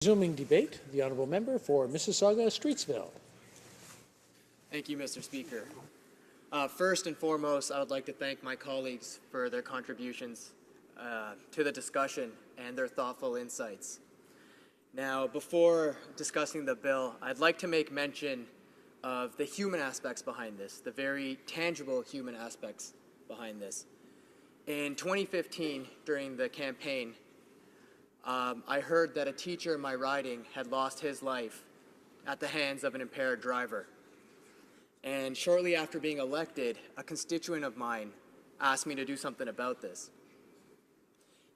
Resuming debate, the honourable member for Mississauga-Streetsville. Thank you, Mr. Speaker. First and foremost, I would like to thank my colleagues for their contributions to the discussion and their thoughtful insights. Now, before discussing the bill, I'd like to make mention of the human aspects behind this, the very tangible human aspects behind this. In 2015, during the campaign, I heard that a teacher in my riding had lost his life at the hands of an impaired driver. And shortly after being elected, a constituent of mine asked me to do something about this.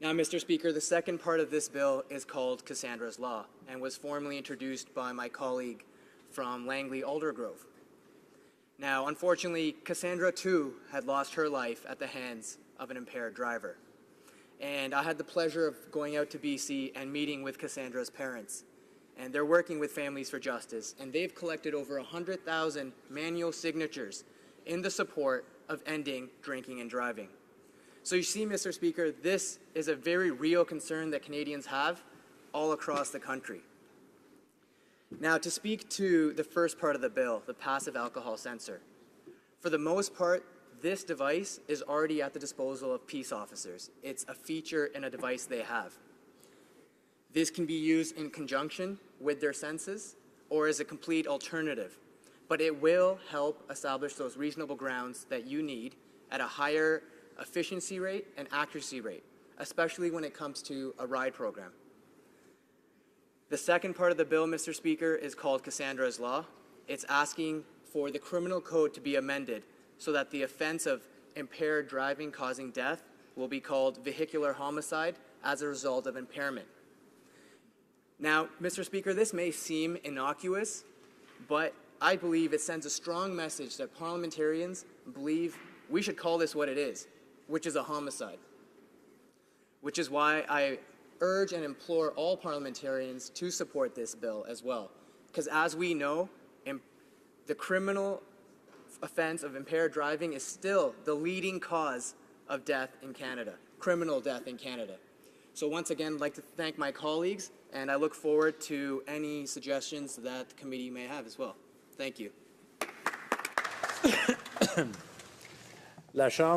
Now, Mr. Speaker, the second part of this bill is called Cassandra's Law and was formally introduced by my colleague from Langley-Aldergrove. Now, unfortunately, Cassandra too had lost her life at the hands of an impaired driver. And I had the pleasure of going out to BC and meeting with Cassandra's parents. And they're working with Families for Justice, and they've collected over 100,000 manual signatures in the support of ending drinking and driving. So you see, Mr. Speaker, this is a very real concern that Canadians have all across the country. Now, to speak to the first part of the bill, the passive alcohol sensor, for the most part, this device is already at the disposal of peace officers. It's a feature in a device they have. This can be used in conjunction with their senses or as a complete alternative, but it will help establish those reasonable grounds that you need at a higher efficiency rate and accuracy rate, especially when it comes to a ride program. The second part of the bill, Mr. Speaker, is called Cassandra's Law. It's asking for the criminal code to be amended so that the offense of impaired driving causing death will be called vehicular homicide as a result of impairment. Now, Mr. Speaker, this may seem innocuous, but I believe it sends a strong message that parliamentarians believe we should call this what it is, which is a homicide. Which is why I urge and implore all parliamentarians to support this bill as well. Because as we know, the criminal offense of impaired driving is still the leading cause of death in Canada, criminal death in Canada. So once again, I'd like to thank my colleagues, and I look forward to any suggestions that the committee may have as well. Thank you. La Chambre